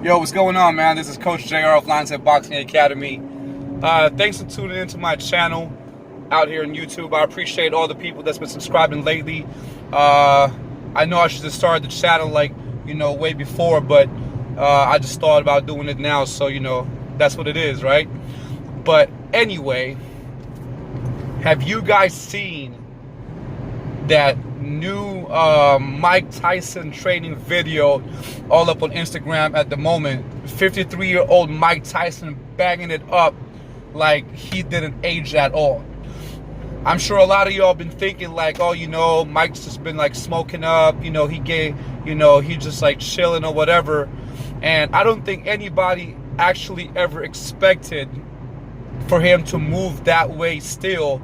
Yo, what's going on, man? This is Coach JR of Lionshead Boxing Academy. Thanks for tuning into my channel out here on YouTube. I appreciate all the people that's been subscribing lately. I know I should have started the channel way before, but I just thought about doing it now, so that's what it is, right? But anyway, have you guys seen that new Mike Tyson training video all up on Instagram at the moment? 53-year-old Mike Tyson bagging it up like he didn't age at all. I'm sure a lot of y'all been thinking oh, Mike's just been smoking up, he just chilling or whatever. And I don't think anybody actually ever expected for him to move that way still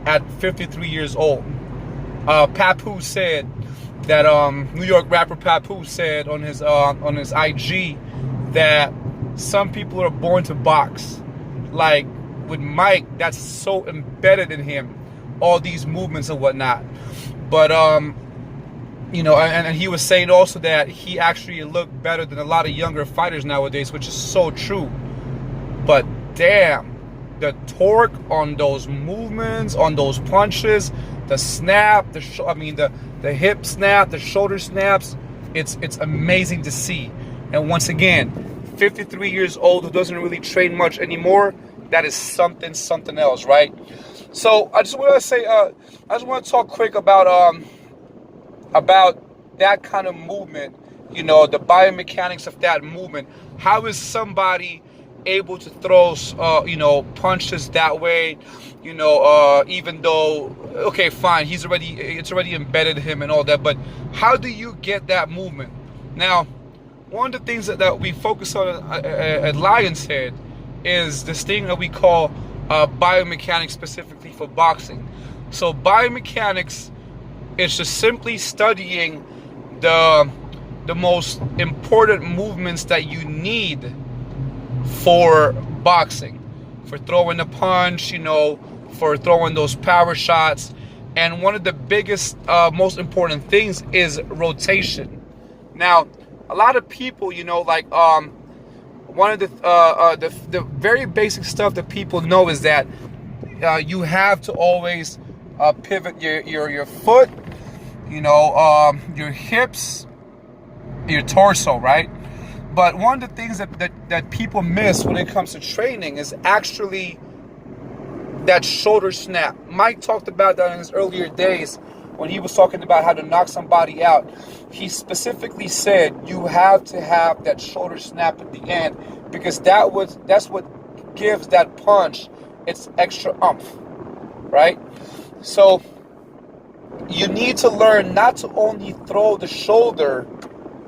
at 53 years old. Papoose said that New York rapper Papoose said on his IG that some people are born to box. Like with Mike, that's so embedded in him, all these movements and whatnot. But and he was saying also that he actually looked better than a lot of younger fighters nowadays, which is so true. But damn, the torque on those movements, on those punches, the snap, the hip snap, the shoulder snaps, it's amazing to see. And once again, 53 years old, who doesn't really train much anymore, that is something else, right? So I just want to say, I just want to talk quick about that kind of movement, the biomechanics of that movement. How is somebody able to throw punches that way, even though, okay, fine, it's already embedded him and all that, but how do you get that movement? Now, one of the things that we focus on at Lionshead is this thing that we call biomechanics, specifically for boxing. So biomechanics is just simply studying the most important movements that you need for boxing, for throwing a punch, for throwing those power shots. And one of the biggest, most important things is rotation. Now, a lot of people, one of the very basic stuff that people know is that you have to always pivot your foot, your hips, your torso, right? But one of the things that people miss when it comes to training is actually that shoulder snap. Mike talked about that in his earlier days when he was talking about how to knock somebody out. He specifically said you have to have that shoulder snap at the end, because that's what gives that punch its extra oomph, right? So you need to learn not to only throw the shoulder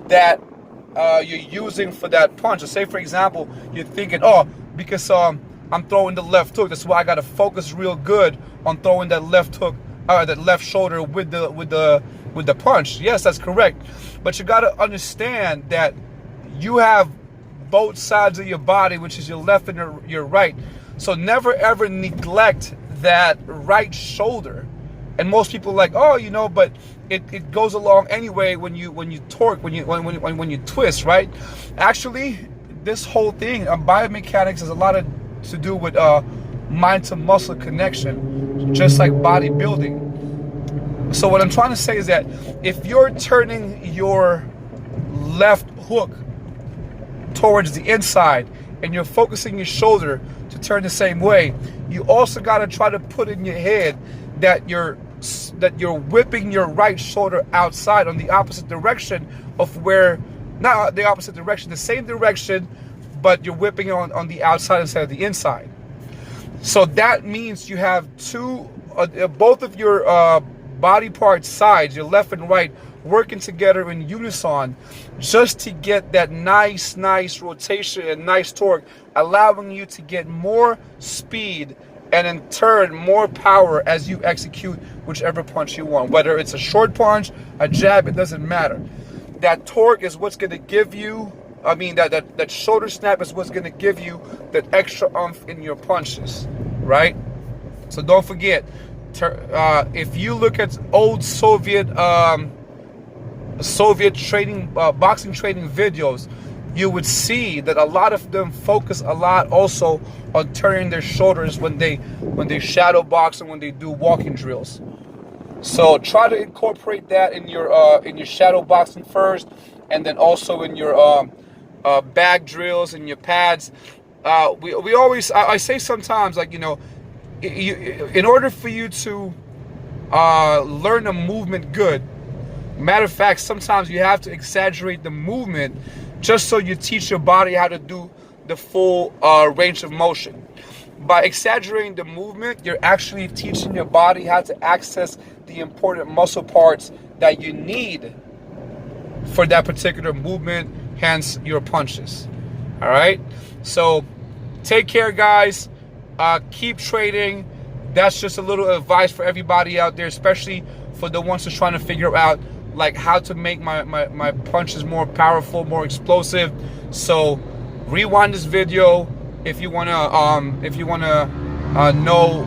that you're using for that punch. So say, for example, you're thinking, oh, because I'm throwing the left hook, that's why I got to focus real good on throwing that left hook, that left shoulder with the punch. Yes, that's correct. But you got to understand that you have both sides of your body, which is your left and your right. So never ever neglect that right shoulder. And most people are like, oh, but it goes along anyway when you torque, when you twist, right? Actually, this whole thing, biomechanics, has a lot to do with mind to muscle connection, just like bodybuilding. So what I'm trying to say is that if you're turning your left hook towards the inside and you're focusing your shoulder to turn the same way, you also got to try to put in your head that you're whipping your right shoulder outside on the opposite direction of where, not the opposite direction, the same direction, but you're whipping on the outside instead of the inside. So that means you have both of your body part sides, your left and right, working together in unison just to get that nice rotation and nice torque, allowing you to get more speed and in turn more power as you execute whichever punch you want. Whether it's a short punch, a jab, it doesn't matter. That torque is what's going to give you, that shoulder snap is what's going to give you that extra oomph in your punches, right? So don't forget, if you look at old Soviet training, boxing training videos, you would see that a lot of them focus a lot also on turning their shoulders when they shadow box and when they do walking drills. So try to incorporate that in your shadow boxing first, and then also in your bag drills and your pads. We always, I say sometimes, like, in order for you to learn a movement good, matter of fact, sometimes you have to exaggerate the movement just so you teach your body how to do the full range of motion. By exaggerating the movement, you're actually teaching your body how to access the important muscle parts that you need for that particular movement, hence your punches. All right, so take care, guys. Keep trading. That's just a little advice for everybody out there, especially for the ones who's trying to figure out like how to make my punches more powerful, more explosive. So rewind this video if you wanna know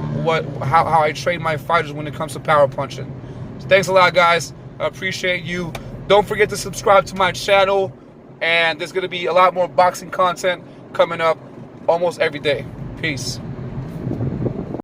how I train my fighters when it comes to power punching. So thanks a lot, guys. I appreciate you. Don't forget to subscribe to my channel, and there's gonna be a lot more boxing content coming up almost every day. Peace.